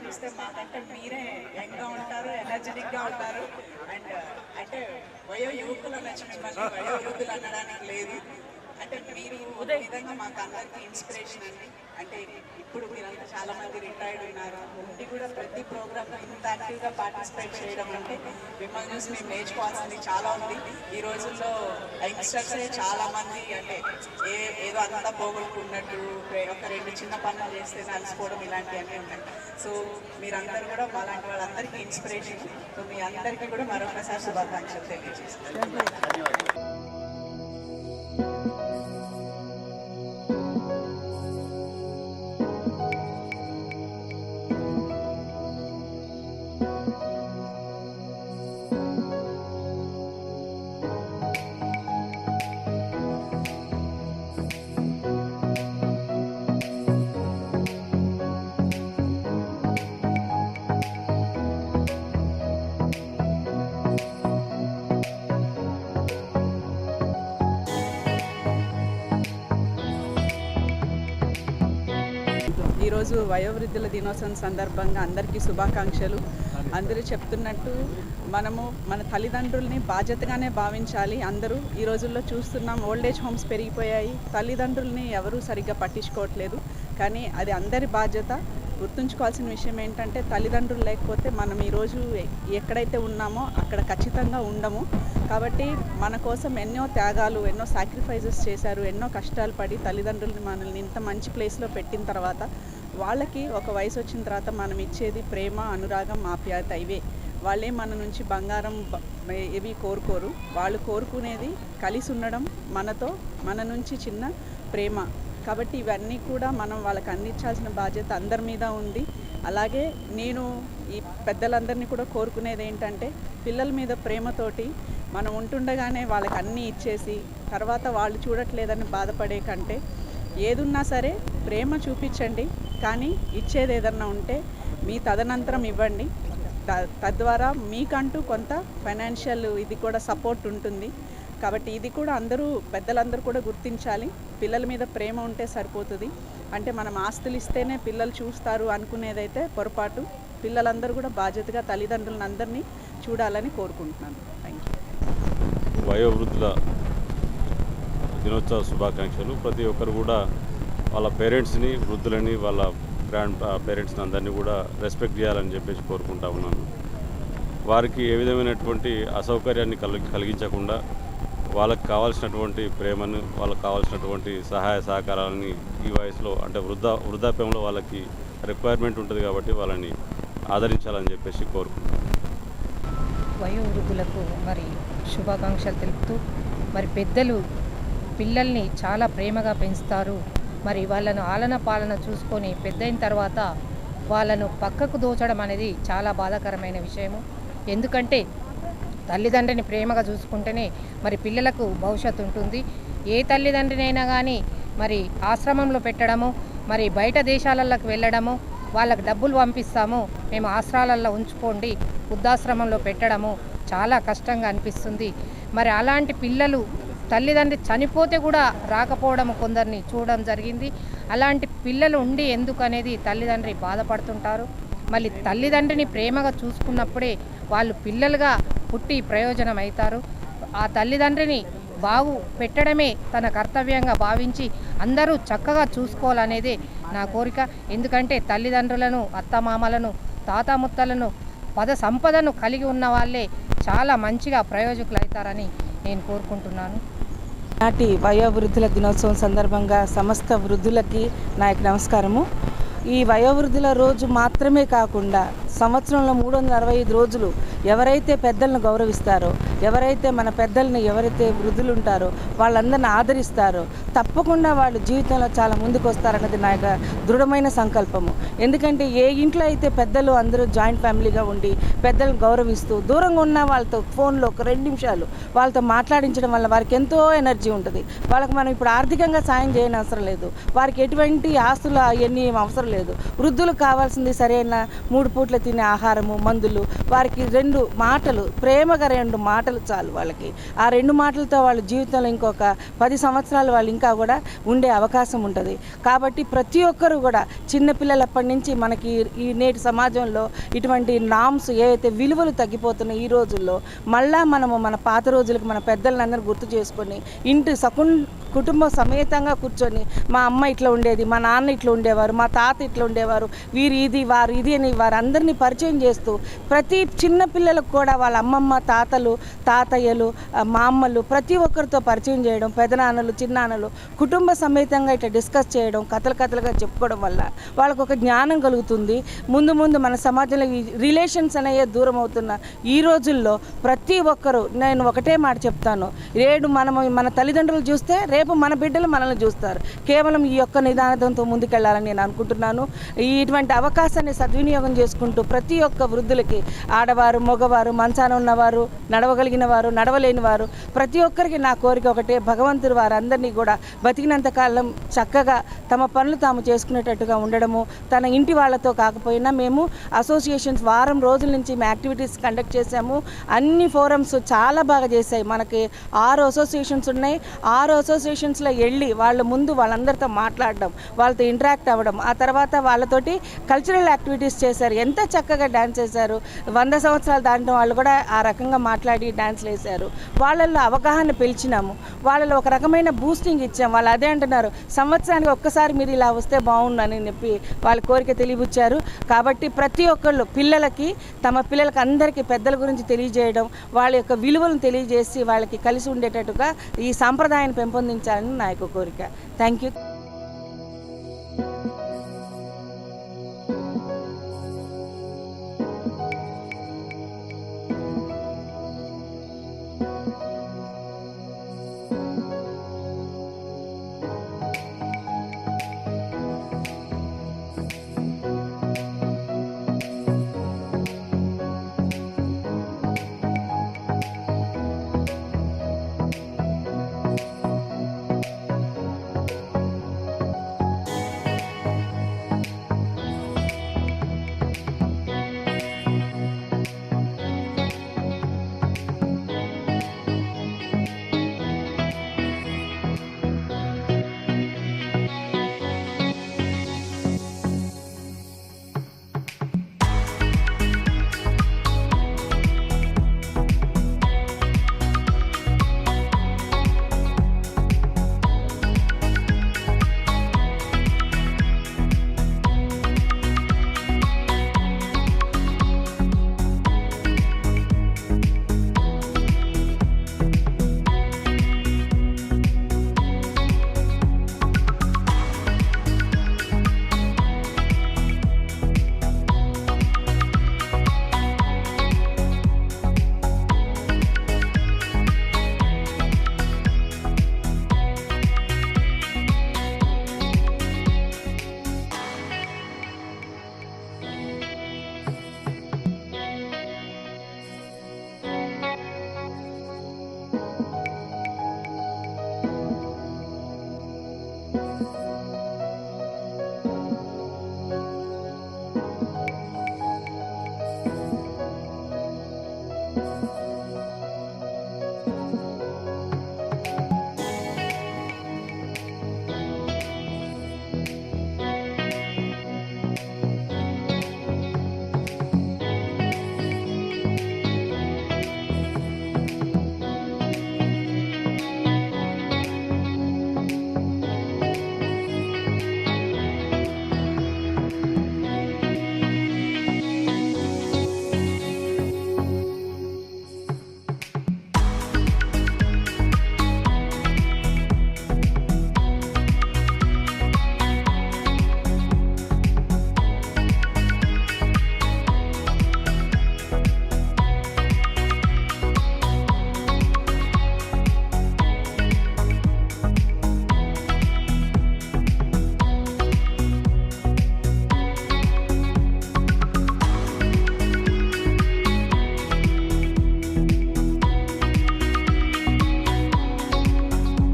చూస్తే మాకంటే మీరే యంగ్గా ఉంటారు, ఎనర్జెటిక్గా ఉంటారు. అండ్ అంటే వయో యువకులు నచ్చి మిమ్మల్ని వయో యువకులు అనడానికి లేదు. అంటే మీరు విధంగా మాకు అందరికీ ఇన్స్పిరేషన్ అండి. అంటే ఇప్పుడు మీరంతా చాలా మంది రిటైర్డ్ ఉన్నారు, ఉండి కూడా ప్రతి ప్రోగ్రామ్లో ఇంత యాక్టివ్గా పార్టిసిపేట్ చేయడం అంటే మిమ్మల్ని చూసి మేము నేర్చుకోవాల్సింది చాలా ఉంది. ఈ రోజుల్లో యంగ్స్టర్సే చాలా మంది అంటే ఏదో అంతా పోగొట్టుకున్నట్టు ఒక రెండు చిన్న పనులు చేస్తే అలసిపోవడం ఇలాంటివన్నీ ఉన్నాయి. సో మీరందరూ కూడా మాలాంటి వాళ్ళందరికీ ఇన్స్పిరేషన్. సో మీ అందరికీ కూడా మరొకసారి శుభాకాంక్షలు తెలియజేస్తాను. ఈరోజు వయోవృద్ధుల దినోత్సవం సందర్భంగా అందరికీ శుభాకాంక్షలు. అందరూ చెప్తున్నట్టు మనము మన తల్లిదండ్రుల్ని బాధ్యతగానే భావించాలి. అందరూ ఈ రోజుల్లో చూస్తున్నాం, ఓల్డేజ్ హోమ్స్ పెరిగిపోయాయి, తల్లిదండ్రుల్ని ఎవరూ సరిగ్గా పట్టించుకోవట్లేదు. కానీ అది అందరి బాధ్యత. గుర్తుంచుకోవాల్సిన విషయం ఏంటంటే తల్లిదండ్రులు లేకపోతే మనం ఈరోజు ఎక్కడైతే ఉన్నామో అక్కడ ఖచ్చితంగా ఉండము. కాబట్టి మన కోసం ఎన్నో త్యాగాలు, ఎన్నో సాక్రిఫైజెస్ చేశారు, ఎన్నో కష్టాలు పడి తల్లిదండ్రులని మనల్ని ఇంత మంచి ప్లేస్లో పెట్టిన తర్వాత వాళ్ళకి ఒక వయసు వచ్చిన తర్వాత మనం ఇచ్చేది ప్రేమ, అనురాగం, ఆప్యాయత. ఇవే. వాళ్ళే మన నుంచి బంగారం ఇవి కోరుకోరు. వాళ్ళు కోరుకునేది కలిసి ఉండడం, మనతో, మన నుంచి చిన్న ప్రేమ. కాబట్టి ఇవన్నీ కూడా మనం వాళ్ళకి అందించాల్సిన బాధ్యత అందరి మీద ఉంది. అలాగే నేను ఈ పెద్దలందరినీ కూడా కోరుకునేది ఏంటంటే పిల్లల మీద ప్రేమతోటి మనం ఉంటుండగానే వాళ్ళకి అన్నీ ఇచ్చేసి తర్వాత వాళ్ళు చూడట్లేదని బాధపడే కంటే ఏదున్నా సరే ప్రేమ చూపించండి, కానీ ఇచ్చేది ఏదన్నా ఉంటే మీ తదనంతరం ఇవ్వండి. తద్వారా మీకంటూ కొంత ఫైనాన్షియల్ ఇది కూడా సపోర్ట్ ఉంటుంది. కాబట్టి ఇది కూడా పెద్దలందరూ కూడా గుర్తించాలి. పిల్లల మీద ప్రేమ ఉంటే సరిపోతుంది. అంటే మనం ఆస్తులు ఇస్తేనే పిల్లలు చూస్తారు అనుకునేదైతే పొరపాటు. పిల్లలందరూ కూడా బాధ్యతగా తల్లిదండ్రులను అందరినీ చూడాలని కోరుకుంటున్నాను. Thank you. వయోవృద్ధుల దినోత్సవ శుభాకాంక్షలు. ప్రతి ఒక్కరు కూడా వాళ్ళ పేరెంట్స్ని, వృద్ధులని, వాళ్ళ గ్రాండ్ పేరెంట్స్ని అందరినీ కూడా రెస్పెక్ట్ చేయాలని చెప్పేసి కోరుకుంటా ఉన్నాను. వారికి ఏ విధమైనటువంటి అసౌకర్యాన్ని కలిగించకుండా వాళ్ళకి కావాల్సినటువంటి ప్రేమను, వాళ్ళకి కావాల్సినటువంటి సహాయ సహకారాలని ఈ వయసులో అంటే వృద్ధాప్యంలో వాళ్ళకి రిక్వైర్మెంట్ ఉంటుంది కాబట్టి వాళ్ళని ఆదరించాలని చెప్పేసి కోరుకుంటున్నాను. వయోవృద్ధులకు మరి శుభాకాంక్షలు తెలుపుతూ, మరి పెద్దలు పిల్లల్ని చాలా ప్రేమగా పెంచుతారు. మరి వాళ్ళను ఆలన పాలన చూసుకొని పెద్దయిన తర్వాత వాళ్ళను పక్కకు దోచడం అనేది చాలా బాధాకరమైన విషయము. ఎందుకంటే తల్లిదండ్రిని ప్రేమగా చూసుకుంటేనే మరి పిల్లలకు భవిష్యత్తు ఉంటుంది. ఏ తల్లిదండ్రినైనా కానీ మరి ఆశ్రమంలో పెట్టడము, మరి బయట దేశాలలోకి వెళ్ళడము, వాళ్ళకి డబ్బులు పంపిస్తాము, మేము ఆశ్రమాలలో ఉంచుకోండి, వృద్ధాశ్రమంలో పెట్టడము చాలా కష్టంగా అనిపిస్తుంది. మరి అలాంటి పిల్లలు తల్లిదండ్రి చనిపోతే కూడా రాకపోవడం కొందరిని చూడడం జరిగింది. అలాంటి పిల్లలు ఉండి ఎందుకు అనేది తల్లిదండ్రి బాధపడుతుంటారు. మళ్ళీ తల్లిదండ్రిని ప్రేమగా చూసుకున్నప్పుడే వాళ్ళు పిల్లలుగా పుట్టి ప్రయోజనం అవుతారు. ఆ తల్లిదండ్రిని బాగు పెట్టడమే తన కర్తవ్యంగా భావించి అందరూ చక్కగా చూసుకోవాలనేదే నా కోరిక. ఎందుకంటే తల్లిదండ్రులను, అత్తమామలను, తాతాముత్తలను, పద సంపదను కలిగి ఉన్న వాళ్ళే చాలా మంచిగా ప్రయోజకులు అవుతారని నేను కోరుకుంటున్నాను. నాటి వయోవృద్ధుల దినోత్సవం సందర్భంగా సమస్త వృద్ధులకి నా యొక్క నమస్కారము. ఈ వయోవృద్ధుల రోజు మాత్రమే కాకుండా సంవత్సరంలో 365 రోజులు ఎవరైతే పెద్దలను గౌరవిస్తారో, ఎవరైతే మన పెద్దల్ని, ఎవరైతే వృద్ధులు ఉంటారో వాళ్ళందరిని ఆదరిస్తారో తప్పకుండా వాళ్ళు జీవితంలో చాలా ముందుకు వస్తారన్నది నా యొక్క దృఢమైన సంకల్పము. ఎందుకంటే ఏ ఇంట్లో అయితే పెద్దలు అందరూ జాయింట్ ఫ్యామిలీగా ఉండి పెద్దలను గౌరవిస్తూ దూరంగా ఉన్న వాళ్ళతో ఫోన్లో ఒక 2 నిమిషాలు వాళ్ళతో మాట్లాడించడం వల్ల వారికి ఎంతో ఎనర్జీ ఉంటుంది. వాళ్ళకి మనం ఇప్పుడు ఆర్థికంగా సాయం చేయని అవసరం లేదు, వారికి ఎటువంటి ఆస్తులు అవన్నీ అవసరం లేదు. వృద్ధులకు కావాల్సింది సరైన 3 పూట్ల తినే ఆహారము, మందులు. వారికి 2 మాటలు, ప్రేమగా 2 మాటలు చాలు వాళ్ళకి. ఆ 2 మాటలతో వాళ్ళ జీవితంలో ఇంకొక 10 సంవత్సరాలు వాళ్ళు ఇంకా కూడా ఉండే అవకాశం ఉంటుంది. కాబట్టి ప్రతి ఒక్కరు కూడా చిన్నపిల్లలప్పటి నుంచి మనకి ఈ నేటి సమాజంలో ఇటువంటి నామ్స్ ఏవైతే విలువలు తగ్గిపోతున్నాయి ఈ రోజుల్లో, మళ్ళా మనము మన పాత రోజులకు మన పెద్దలందరూ గుర్తు చేసుకొని కుటుంబ సమేతంగా కూర్చొని మా అమ్మ ఇట్లా ఉండేది, మా నాన్న ఇట్లా ఉండేవారు, మా తాత ఇట్లా ఉండేవారు, వీరు ఇది, వారు ఇది అని వారందరినీ పరిచయం చేస్తూ ప్రతి చిన్న పిల్లలకు కూడా వాళ్ళ అమ్మమ్మ, తాతలు, తాతయ్యలు, మా అమ్మలు ప్రతి ఒక్కరితో పరిచయం చేయడం, పెదనాన్నలు, చిన్నాన్నలు కుటుంబ సమేతంగా ఇట్లా డిస్కస్ చేయడం, కథలుగా చెప్పుకోవడం వల్ల వాళ్ళకు ఒక జ్ఞానం కలుగుతుంది. ముందు మన సమాజంలో ఈ రిలేషన్స్ అనేవి దూరం అవుతున్న ఈ రోజుల్లో ప్రతి ఒక్కరూ, నేను ఒకటే మాట చెప్తాను, మన తల్లిదండ్రులు చూస్తే రేపు మన బిడ్డలు మనల్ని చూస్తారు. కేవలం ఈ యొక్క నిదానంతో ముందుకెళ్లాలని నేను అనుకుంటున్నాను. ఇటువంటి అవకాశాన్ని సద్వినియోగం చేసుకుంటూ ప్రతి ఒక్క వృద్ధులకి, ఆడవారు, మగవారు, మంచాన ఉన్నవారు, నడవగలిగిన వారు, నడవలేని వారు, ప్రతి ఒక్కరికి నా కోరిక ఒకటే, భగవంతుడు వారందరినీ కూడా బతికినంత కాలం చక్కగా తమ పనులు తాము చేసుకునేటట్టుగా ఉండడము. తన ఇంటి వాళ్ళతో కాకపోయినా మేము అసోసియేషన్స్ వారం రోజుల నుంచి మేము యాక్టివిటీస్ కండక్ట్ చేశాము. అన్ని ఫోరమ్స్ చాలా బాగా చేశాయి. మనకి 6 అసోసియేషన్స్ ఉన్నాయి. 6 అసోసియేషన్స్లో వెళ్ళి వాళ్ళ ముందు వాళ్ళందరితో మాట్లాడడం, వాళ్ళతో ఇంటరాక్ట్ అవ్వడం, ఆ తర్వాత వాళ్ళతోటి కల్చరల్ యాక్టివిటీస్ చేశారు. ఎంత చక్కగా డ్యాన్స్ వేశారు. 100 సంవత్సరాలు దాటిన వాళ్ళు కూడా ఆ రకంగా మాట్లాడి డ్యాన్స్లు వేశారు. వాళ్ళల్లో అవగాహన పెంచినాము, వాళ్ళలో ఒక రకమైన బూస్టింగ్ ఇచ్చాము. వాళ్ళు అదే అంటున్నారు, సంవత్సరానికి ఒక్కసారి మీరు ఇలా వస్తే బాగుండని చెప్పి వాళ్ళ కోరిక తెలియబుచ్చారు. కాబట్టి ప్రతి ఒక్కళ్ళు పిల్లలకి, తమ పిల్లలకి అందరికీ పెద్దల గురించి తెలియజేయడం, వాళ్ళ యొక్క విలువలను తెలియజేసి వాళ్ళకి కలిసి ఉండేటట్టుగా ఈ సాంప్రదాయాన్ని పెంపొందించాలని నా యొక్క కోరిక. Thank you.